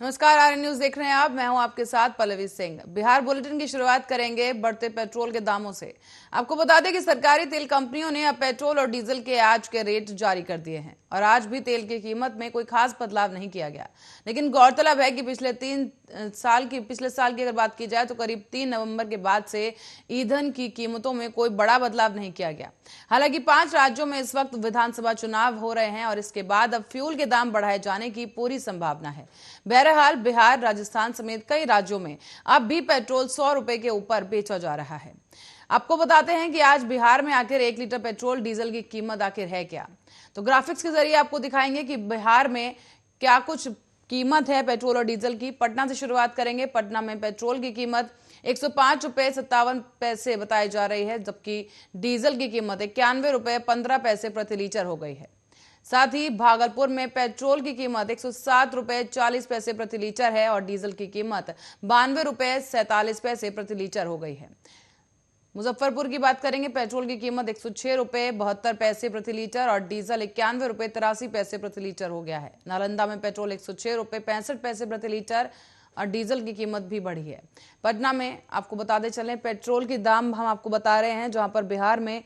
नमस्कार, आर्यन न्यूज देख रहे हैं आप। मैं हूं आपके साथ पल्लवी सिंह। बिहार बुलेटिन की शुरुआत करेंगे बढ़ते पेट्रोल के दामों से। आपको बता दें कि सरकारी तेल कंपनियों ने अब पेट्रोल और डीजल के आज के रेट जारी कर दिए हैं और आज भी तेल की कीमत में कोई खास बदलाव नहीं किया गया। लेकिन गौरतलब है कि पिछले साल की अगर बात की जाए तो करीब 3 नवंबर के बाद से ईंधन की कीमतों में कोई बड़ा बदलाव नहीं किया गया। हालांकि 5 राज्यों में इस वक्त विधानसभा चुनाव हो रहे हैं और इसके बाद अब फ्यूल के दाम बढ़ाए जाने की पूरी संभावना है। बहरहाल बिहार, राजस्थान समेत कई राज्यों में अब भी पेट्रोल 100 रुपए के ऊपर बेचा जा रहा है। आपको बताते हैं कि आज बिहार में आखिर 1 लीटर पेट्रोल डीजल की कीमत आखिर है क्या। तो ग्राफिक्स के जरिए आपको दिखाएंगे कि बिहार में क्या कुछ कीमत है पेट्रोल और डीजल की। पटना से शुरुआत करेंगे। पटना में पेट्रोल की कीमत 105 रुपए 57 पैसे बताई जा रही है, जबकि डीजल की कीमत 91 रुपए 15 पैसे प्रति लीटर हो गई है। साथ ही भागलपुर में पेट्रोल की कीमत 107 रुपए 40 पैसे प्रति लीटर है और डीजल की कीमत 92 रुपए 47 पैसे प्रति लीटर हो गई है। मुजफ्फरपुर की बात करेंगे। पेट्रोल की कीमत 106 रुपए 72 पैसे प्रति लीटर और डीजल 91 रुपए 83 पैसे प्रति लीटर हो गया है। नालंदा में पेट्रोल 106 रुपए 65 पैसे प्रति लीटर और डीजल की कीमत भी बढ़ी है। पटना में आपको बताते चलें, पेट्रोल की दाम हम आपको बता रहे हैं, जहां पर बिहार में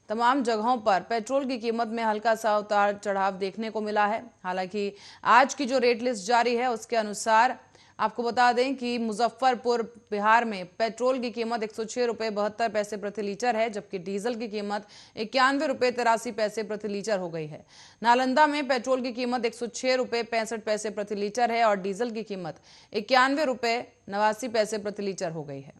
तमाम जगहों पर पेट्रोल की कीमत में हल्का सा उतार चढ़ाव देखने को मिला है। हालांकि आज की जो रेट लिस्ट जारी है उसके अनुसार आपको बता दें कि मुजफ्फरपुर बिहार में पेट्रोल की कीमत 106 रुपए 72 पैसे प्रति लीटर है, जबकि डीजल की कीमत 91 रुपए 83 पैसे प्रति लीटर हो गई है। नालंदा में पेट्रोल की कीमत 106 रुपए 65 पैसे प्रति लीटर है और डीजल की कीमत 91 रुपए 89 पैसे प्रति लीटर हो गई है।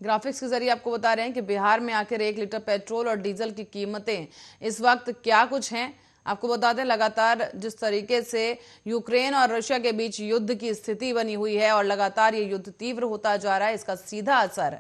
ग्राफिक्स के जरिए आपको बता रहे हैं कि बिहार में आखिर 1 लीटर पेट्रोल और डीजल की कीमतें इस वक्त क्या कुछ हैं। आपको बता दें, लगातार जिस तरीके से यूक्रेन और रशिया के बीच युद्ध की स्थिति बनी हुई है और लगातार ये युद्ध तीव्र होता जा रहा है, इसका सीधा असर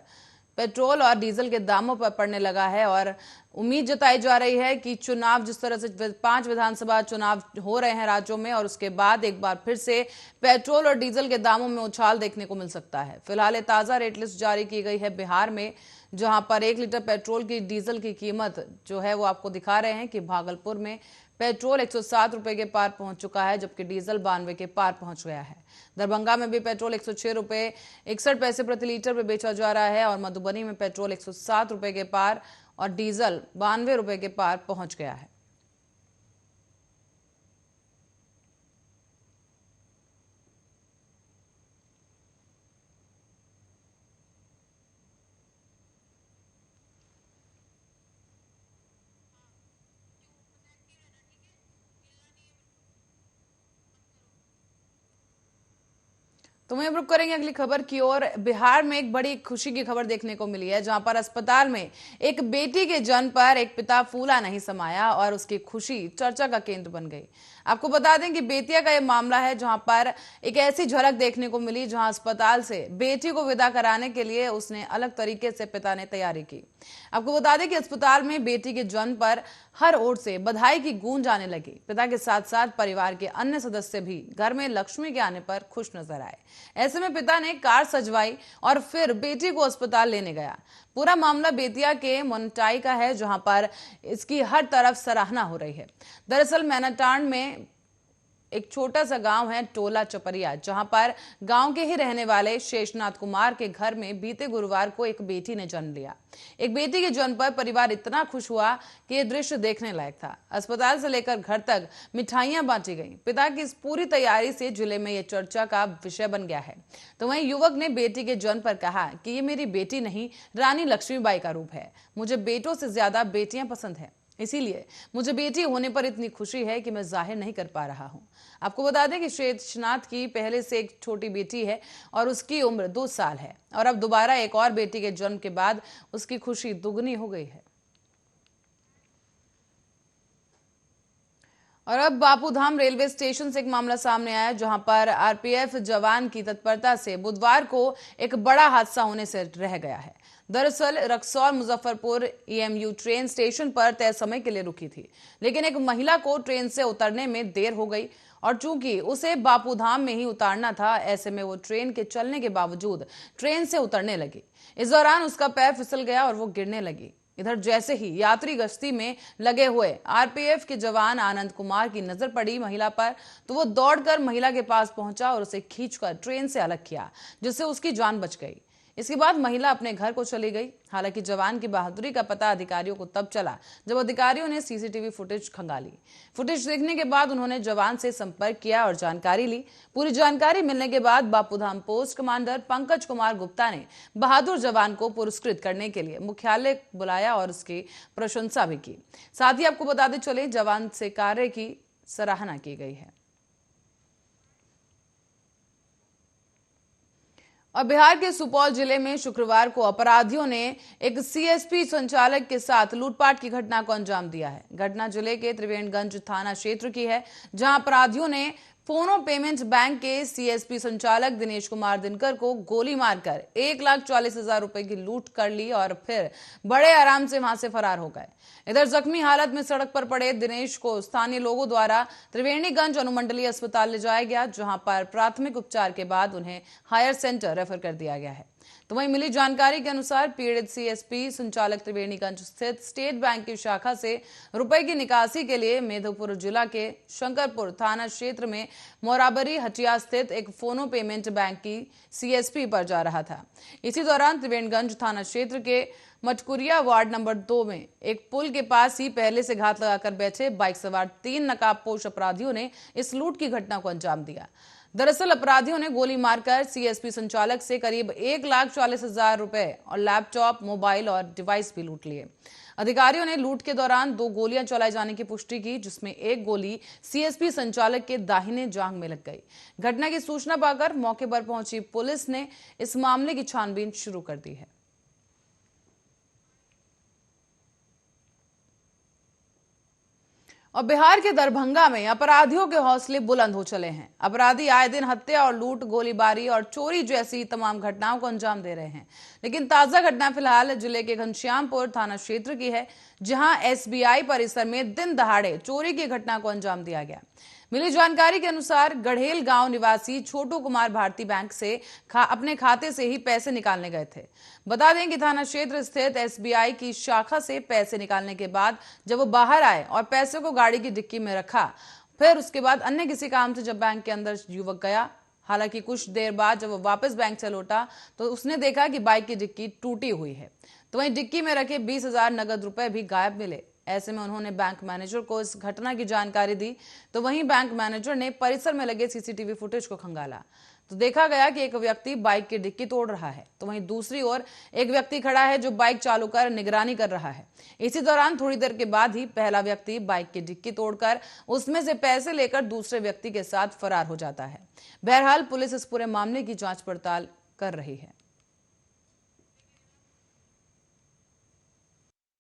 पेट्रोल और डीजल के दामों पर पड़ने लगा है और उम्मीद जताई जा रही है कि चुनाव, जिस तरह से 5 विधानसभा चुनाव हो रहे हैं राज्यों में, और उसके बाद एक बार फिर से पेट्रोल और डीजल के दामों में उछाल देखने को मिल सकता है। फिलहाल ताजा रेट लिस्ट जारी की गई है बिहार में, जहां पर 1 लीटर पेट्रोल की डीजल की कीमत जो है वो आपको दिखा रहे हैं कि भागलपुर में पेट्रोल 107 रुपए के पार पहुंच चुका है, जबकि डीजल 92 के पार पहुंच गया है। दरभंगा में भी पेट्रोल 106 रुपए 61 पैसे प्रति लीटर पे बेचा जा रहा है और मधुबनी में पेट्रोल 107 रुपए के पार और डीजल 92 रुपए के पार पहुंच गया है। तो वहीं रुक करेंगे अगली खबर की ओर। बिहार में एक बड़ी खुशी की खबर देखने को मिली है, जहां पर अस्पताल में एक बेटी के जन्म पर एक पिता फूला नहीं समाया और उसकी खुशी चर्चा का केंद्र बन गई। आपको बता दें कि बेतिया का यह मामला है, जहां पर एक ऐसी झलक देखने को मिली जहां अस्पताल से बेटी को विदा कराने के लिए उसने अलग तरीके से पिता ने तैयारी की। आपको बता दें कि अस्पताल में बेटी के जन्म पर हर ओर से बधाई की गूंज आने लगी। पिता के साथ साथ परिवार के अन्य सदस्य भी घर में लक्ष्मी के आने पर खुश नजर आए। ऐसे में पिता ने कार सजवाई और फिर बेटी को अस्पताल लेने गया। पूरा मामला बेतिया के मोनटाई का है, जहां पर इसकी हर तरफ सराहना हो रही है। दरअसल मैनाटांड में एक छोटा सा गांव है टोला चपरिया, जहां पर गांव के ही रहने वाले शेषनाथ कुमार के घर में बीते गुरुवार को एक बेटी ने जन्म लिया। एक बेटी के जन्म पर परिवार इतना खुश हुआ कि यह दृश्य देखने लायक था। अस्पताल से लेकर घर तक मिठाइयां बांटी गईं। पिता की इस पूरी तैयारी से जिले में यह चर्चा का विषय बन गया है। तो वहीं युवक ने बेटी के जन्म पर कहा कि ये मेरी बेटी नहीं, रानी लक्ष्मीबाई का रूप है। मुझे बेटों से ज्यादा बेटियां पसंद है, इसीलिए मुझे बेटी होने पर इतनी खुशी है कि मैं जाहिर नहीं कर पा रहा हूं। आपको बता दें कि शेषनाथ की पहले से एक छोटी बेटी है और उसकी उम्र 2 साल है और अब दोबारा एक और बेटी के जन्म के बाद उसकी खुशी दुगनी हो गई है। और अब बापूधाम रेलवे स्टेशन से एक मामला सामने आया, जहां पर आरपीएफ जवान की तत्परता से बुधवार को एक बड़ा हादसा होने से रह गया है। दरअसल Raxaul Muzaffarpur EMU train station पर तय समय के लिए रुकी थी, लेकिन एक महिला को ट्रेन से उतरने में देर हो गई और चूंकि उसे बापूधाम में ही उतारना था, ऐसे में वो ट्रेन के चलने के बावजूद ट्रेन से उतरने लगी। इस दौरान उसका पैर फिसल गया और वो गिरने लगी। इधर जैसे ही यात्री गश्ती में लगे हुए आरपीएफ के जवान आनंद कुमार की नजर पड़ी महिला पर, तो वो दौड़कर महिला के पास पहुंचा और उसे खींचकर ट्रेन से अलग किया, जिससे उसकी जान बच गई। इसके बाद महिला अपने घर को चली गई। हालांकि जवान की बहादुरी का पता अधिकारियों को तब चला जब अधिकारियों ने सीसीटीवी फुटेज खंगाली। फुटेज देखने के बाद उन्होंने जवान से संपर्क किया और जानकारी ली। पूरी जानकारी मिलने के बाद बापूधाम पोस्ट कमांडर पंकज कुमार गुप्ता ने बहादुर जवान को पुरस्कृत करने के लिए मुख्यालय बुलाया और उसकी प्रशंसा भी की। साथ ही आपको बताते चले, जवान से कार्य की सराहना की गई है। और बिहार के सुपौल जिले में शुक्रवार को अपराधियों ने एक सीएसपी संचालक के साथ लूटपाट की घटना को अंजाम दिया है। घटना जिले के त्रिवेणीगंज थाना क्षेत्र की है, जहां अपराधियों ने फोनो पेमेंट्स बैंक के सीएसपी संचालक दिनेश कुमार दिनकर को गोली मारकर 1,40,000 रुपए की लूट कर ली और फिर बड़े आराम से वहां से फरार हो गए। इधर जख्मी हालत में सड़क पर पड़े दिनेश को स्थानीय लोगों द्वारा त्रिवेणीगंज अनुमंडलीय अस्पताल ले जाया गया, जहां पर प्राथमिक उपचार के बाद उन्हें हायर सेंटर रेफर कर दिया गया है। तो वहीं मिली जानकारी के अनुसार पीड़ित सीएसपी संचालक त्रिवेणीगंज स्थित स्टेट बैंक की शाखा से रुपए की निकासी के लिए मेधोपुर जिला के शंकरपुर थाना क्षेत्र में मोराबरी हटिया स्थित एक फोनो पेमेंट बैंक की सीएसपी पर जा रहा था। इसी दौरान त्रिवेणीगंज थाना क्षेत्र के मटकुरिया वार्ड नंबर 2 में एक पुल के पास ही पहले से घात लगाकर बैठे बाइक सवार 3 नकाबपोश अपराधियों ने इस लूट की घटना को अंजाम दिया। दरअसल अपराधियों ने गोली मारकर सीएसपी संचालक से करीब 1,40,000 रुपए और लैपटॉप, मोबाइल और डिवाइस भी लूट लिए। अधिकारियों ने लूट के दौरान 2 गोलियां चलाए जाने की पुष्टि की, जिसमें एक गोली सीएसपी संचालक के दाहिने जांघ में लग गई। घटना की सूचना पाकर मौके पर पहुंची पुलिस ने इस मामले की छानबीन शुरू कर दी है। और बिहार के दरभंगा में अपराधियों के हौसले बुलंद हो चले हैं। अपराधी आए दिन हत्या और लूट, गोलीबारी और चोरी जैसी तमाम घटनाओं को अंजाम दे रहे हैं। लेकिन ताजा घटना फिलहाल जिले के घनश्यामपुर थाना क्षेत्र की है, जहां एसबीआई परिसर में दिन दहाड़े चोरी की घटना को अंजाम दिया गया। मिली जानकारी के अनुसार गढ़ेल गांव निवासी छोटू कुमार भारती बैंक से अपने खाते से ही पैसे निकालने गए थे। बता दें कि थाना क्षेत्र स्थित एसबीआई की शाखा से पैसे निकालने के बाद जब वो बाहर आए और पैसे को गाड़ी की डिक्की में रखा, फिर उसके बाद अन्य किसी काम से जब बैंक के अंदर युवक गया। हालांकि कुछ देर बाद जब वो वापस बैंक से लौटा तो उसने देखा कि बाइक की डिक्की टूटी हुई है। तो वहीं डिक्की में रखे 20,000 नगद रुपए भी गायब मिले। ऐसे में उन्होंने बैंक मैनेजर को इस घटना की जानकारी दी। तो वहीं बैंक मैनेजर ने परिसर में लगे सीसीटीवी फुटेज को खंगाला, तो देखा गया कि एक व्यक्ति बाइक की डिक्की तोड़ रहा है, तो वहीं दूसरी ओर एक व्यक्ति खड़ा है जो बाइक चालू कर निगरानी कर रहा है। इसी दौरान थोड़ी देर के बाद ही पहला व्यक्ति बाइक की डिक्की तोड़कर उसमें से पैसे लेकर दूसरे व्यक्ति के साथ फरार हो जाता है। बहरहाल पुलिस इस पूरे मामले की जांच पड़ताल कर रही है।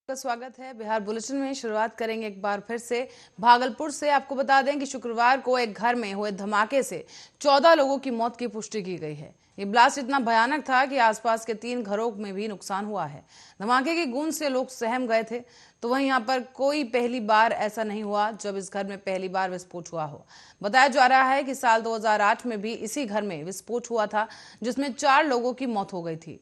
का स्वागत है। बिहार बुलेटिन में शुरुआत करेंगे एक बार फिर से भागलपुर से। आपको बता दें कि शुक्रवार को एक घर में हुए धमाके से 14 लोगों की मौत की पुष्टि की गई है। ये ब्लास्ट इतना भयानक था कि आसपास के 3 घरों में भी नुकसान हुआ है। धमाके की गूंज से लोग सहम गए थे। तो वहीं यहाँ पर कोई पहली बार ऐसा नहीं हुआ जब इस घर में पहली बार विस्फोट हुआ हो। बताया जा रहा है कि साल 2008 में भी इसी घर में विस्फोट हुआ था, जिसमें 4 लोगों की मौत हो गई थी।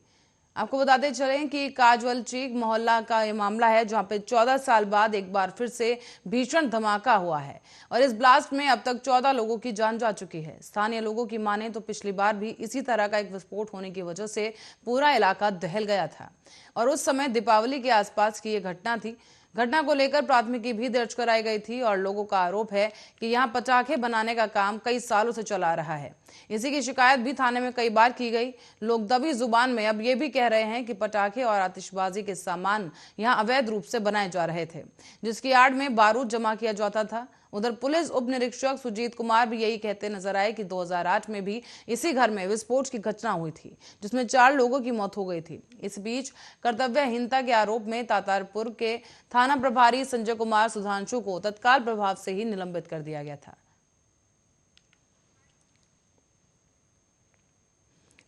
आपको बताते चलें कि काजवल चीक मोहल्ला का ये मामला है, जहां पे 14 साल बाद एक बार फिर से भीषण धमाका हुआ है और इस ब्लास्ट में अब तक 14 लोगों की जान जा चुकी है। स्थानीय लोगों की माने तो पिछली बार भी इसी तरह का एक विस्फोट होने की वजह से पूरा इलाका दहल गया था और उस समय दीपावली के आसपास की ये घटना थी। घटना को लेकर प्राथमिकी भी दर्ज कराई गई थी और लोगों का आरोप है कि यहां पटाखे बनाने का काम कई सालों से चला रहा है। इसी की शिकायत भी थाने में कई बार की गई। लोग दबी जुबान में अब ये भी कह रहे हैं कि पटाखे और आतिशबाजी के सामान यहां अवैध रूप से बनाए जा रहे थे, जिसकी आड़ में बारूद जमा किया जाता था। उधर पुलिस उप निरीक्षक सुजीत कुमार भी यही कहते नजर आए कि 2008 में भी इसी घर में विस्फोट की घटना हुई थी, जिसमें 4 लोगों की मौत हो गई थी। इस बीच कर्तव्यहीनता के आरोप में तातारपुर के थाना प्रभारी संजय कुमार सुधांशु को तत्काल प्रभाव से ही निलंबित कर दिया गया था।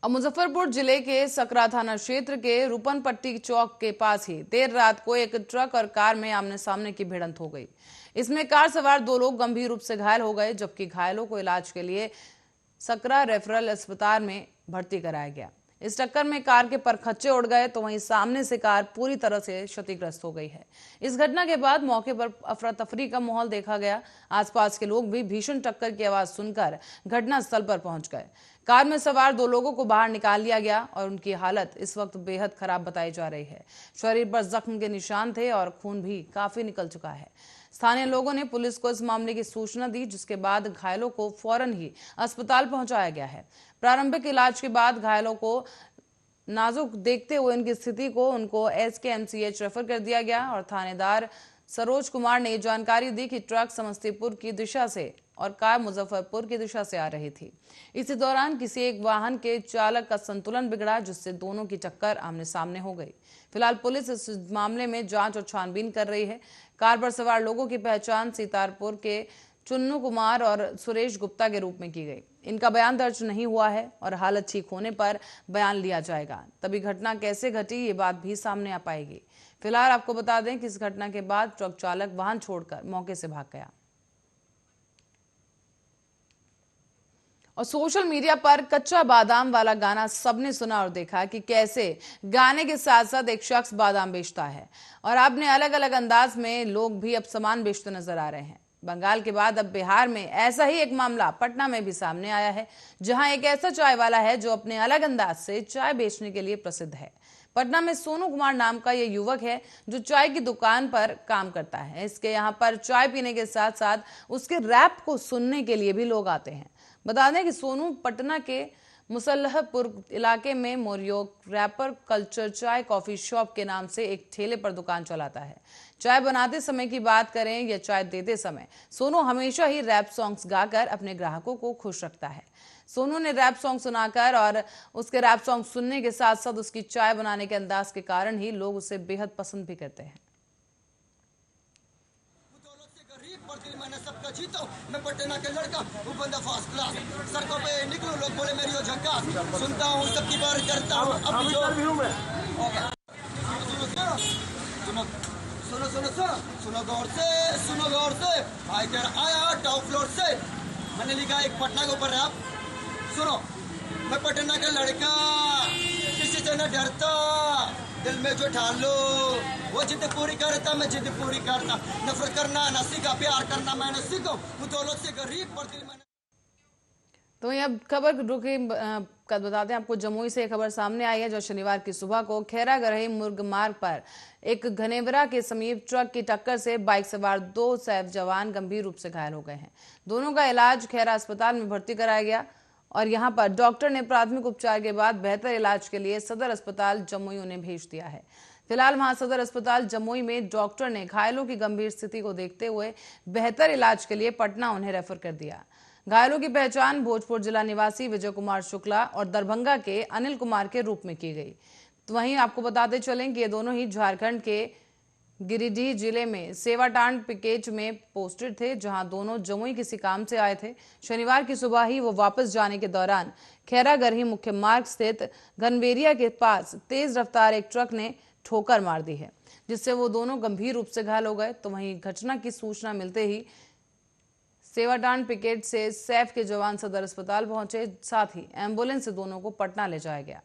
और मुजफ्फरपुर जिले के सकरा थाना क्षेत्र के रूपनपट्टी चौक के पास ही देर रात को एक ट्रक और कार में आमने सामने की भिड़ंत हो गई। इसमें कार सवार 2 लोग गंभीर रूप से घायल हो गए, जबकि घायलों को इलाज के लिए सकरा रेफरल अस्पताल में भर्ती कराया गया। इस टक्कर में कार के परखच्चे उड़ गए तो वहीं सामने से कार पूरी तरह से क्षतिग्रस्त हो गई है। इस घटना के बाद मौके पर अफरा तफरी का माहौल देखा गया। आसपास के लोग भी भीषण टक्कर की आवाज सुनकर घटनास्थल पर पहुंच गए। कार में सवार 2 लोगों को बाहर निकाल लिया गया और उनकी हालत इस वक्त बेहद खराब बताई जा रही है। शरीर पर जख्म के निशान थे और खून भी काफी निकल चुका है। स्थानीय लोगों ने पुलिस को इस मामले की सूचना दी, जिसके बाद घायलों को फौरन ही अस्पताल पहुंचाया गया है। प्रारंभिक इलाज के बाद घायलों को नाजुक देखते हुए इनकी स्थिति को उनको SKMCH रेफर कर दिया गया और थानेदार सरोज कुमार ने जानकारी दी कि ट्रक समस्तीपुर की दिशा से और कार मुजफ्फरपुर की दिशा से आ रही थी। इसी दौरान किसी एक वाहन के चालक का संतुलन बिगड़ा, जिससे दोनों की टक्कर आमने सामने हो गई। फिलहाल पुलिस इस मामले में जांच और छानबीन कर रही है। कार पर सवार लोगों की पहचान सीतारपुर के चुन्नू कुमार और सुरेश गुप्ता के रूप में की गई। इनका बयान दर्ज नहीं हुआ है और हालत ठीक होने पर बयान लिया जाएगा। तभी घटना कैसे घटी ये बात भी सामने आ पाएगी। फिलहाल आपको बता दें कि इस घटना के बाद ट्रक चालक वाहन छोड़कर मौके से भाग गया। और सोशल मीडिया पर कच्चा बादाम वाला गाना सबने सुना और देखा कि कैसे गाने के साथ साथ एक शख्स बादाम बेचता है और आपने अलग अलग अंदाज में लोग भी अब सामान बेचते नजर आ रहे हैं। बंगाल के बाद अब बिहार में ऐसा ही एक मामला पटना में भी सामने आया है, जहां एक ऐसा चाय वाला है जो अपने अलग अंदाज से चाय बेचने के लिए प्रसिद्ध है। पटना में सोनू कुमार नाम का यह युवक है जो चाय की दुकान पर काम करता है। इसके यहाँ पर चाय पीने के साथ साथ उसके रैप को सुनने के लिए भी लोग आते हैं। बता दें कि सोनू पटना के मुसल्लहपुर इलाके में मोरियो रैपर कल्चर चाय कॉफी शॉप के नाम से एक ठेले पर दुकान चलाता है। चाय बनाते समय की बात करें या चाय देते समय सोनू हमेशा ही रैप सॉन्ग्स गाकर अपने ग्राहकों को खुश रखता है। सोनू ने रैप सॉन्ग सुनाकर और उसके रैप सॉन्ग सुनने के साथ साथ उसकी चाय बनाने के अंदाज के कारण ही लोग उसे बेहद पसंद भी करते हैं। मैंने सबका जीता मैं पटना के लड़का वो बंदा फर्स्ट क्लास सड़कों पे निकलूं लोग बोले मेरी हो झक्कास सुनता हूँ सबकी बार करता हूँ अब जो सुनो सुनो सुनो सुनो सुनो गौर से भाई तेरा आया टॉप फ्लोर से मैंने लिखा एक पटना के ऊपर रैप सुनो मैं पटना का लड़का किसी से न डरता दिल में जो ठान लो वो जिद पूरी करता मैं जिद पूरी करता नफरत करना ना सीखा प्यार करना मैंने सीखा वो दौलत से गरीब पर दिल मैंने। तो ये अब खबर रुके कद बताते हैं आपको। जमुई से खबर सामने आई है जो शनिवार की सुबह को खैरागढ़ी मुर्ग मार्ग पर एक घनेवरा के समीप ट्रक की टक्कर से बाइक सवार 2 सैफ जवान गंभीर रूप से घायल हो गए हैं। दोनों का इलाज खैरा अस्पताल में भर्ती कराया गया और यहां पर डॉक्टर ने प्राथमिक उपचार के बाद बेहतर इलाज के लिए सदर अस्पताल जमुई उन्हें भेज दिया है। फिलहाल वहां सदर अस्पताल जमुई में डॉक्टर ने घायलों की गंभीर स्थिति को देखते हुए बेहतर इलाज के लिए पटना उन्हें रेफर कर दिया। घायलों की पहचान भोजपुर जिला निवासी विजय कुमार शुक्ला और दरभंगा के अनिल कुमार के रूप में की गई। तो वहीं आपको बताते चलें कि ये दोनों ही झारखंड के गिरिडीह जिले में सेवाटांड पिकेट में पोस्टेड थे, जहां दोनों जमुई किसी काम से आए थे। शनिवार की सुबह ही वो वापस जाने के दौरान खैरागढ़ी मुख्य मार्ग स्थित घनवेरिया के पास तेज रफ्तार एक ट्रक ने ठोकर मार दी है, जिससे वो दोनों गंभीर रूप से घायल हो गए। तो वहीं घटना की सूचना मिलते ही सेवाटांड पिकेट से सैफ के जवान सदर अस्पताल पहुंचे, साथ ही एम्बुलेंस से दोनों को पटना ले जाया गया।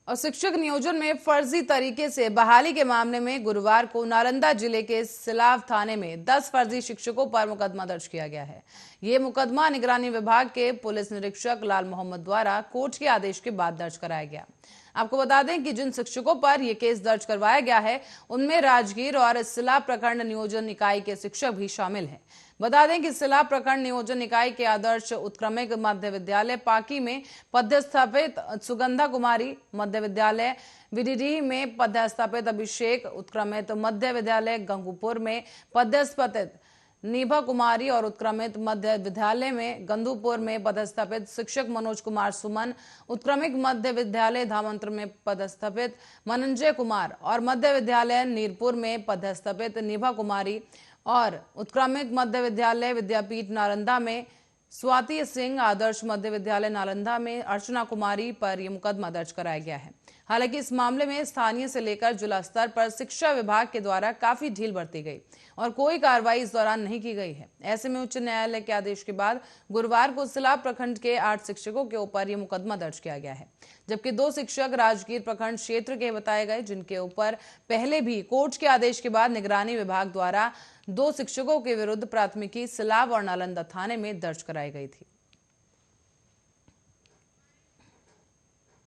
और शिक्षक नियोजन में फर्जी तरीके से बहाली के मामले में गुरुवार को नालंदा जिले के सिलाव थाने में 10 फर्जी शिक्षकों पर मुकदमा दर्ज किया गया है। ये मुकदमा निगरानी विभाग के पुलिस निरीक्षक लाल मोहम्मद द्वारा कोर्ट के आदेश के बाद दर्ज कराया गया। आपको बता दें कि जिन शिक्षकों पर यह केस दर्ज करवाया गया है उनमें राजगीर और सिला प्रखंड नियोजन इकाई के शिक्षक भी शामिल हैं। बता दें कि सिला प्रखंड नियोजन इकाई के आदर्श उत्क्रमिक मध्य विद्यालय पाकी में पदस्थापित सुगंधा कुमारी, मध्य विद्यालय विडिडीह में पदस्थापित अभिषेक, उत्क्रमित मध्य विद्यालय गंगूपुर में पदस्थापित नीभा कुमारी और उत्क्रमित मध्य विद्यालय में गंदूपुर में पदस्थापित शिक्षक मनोज कुमार सुमन, उत्क्रमिक मध्य विद्यालय धामंत्र में पदस्थापित मनंजय कुमार और मध्य विद्यालय नीरपुर में पदस्थापित नीभा कुमारी और उत्क्रमिक मध्य विद्यालय विद्यापीठ नालंदा में स्वाति सिंह, आदर्श मध्य विद्यालय नालंदा में अर्चना कुमारी पर यह मुकदमा दर्ज कराया गया है। हालांकि इस मामले में स्थानीय से लेकर जिला स्तर पर शिक्षा विभाग के द्वारा काफी ढील बरती गई और कोई कार्रवाई इस दौरान नहीं की गई है। ऐसे में उच्च न्यायालय के आदेश के बाद गुरुवार को सिलाव प्रखंड के 8 शिक्षकों के ऊपर यह मुकदमा दर्ज किया गया है, जबकि 2 शिक्षक राजगीर प्रखंड क्षेत्र के बताए गए, जिनके ऊपर पहले भी कोर्ट के आदेश के बाद निगरानी विभाग द्वारा 2 शिक्षकों के विरुद्ध प्राथमिकी सिलाव और नालंदा थाने में दर्ज कराई गई थी।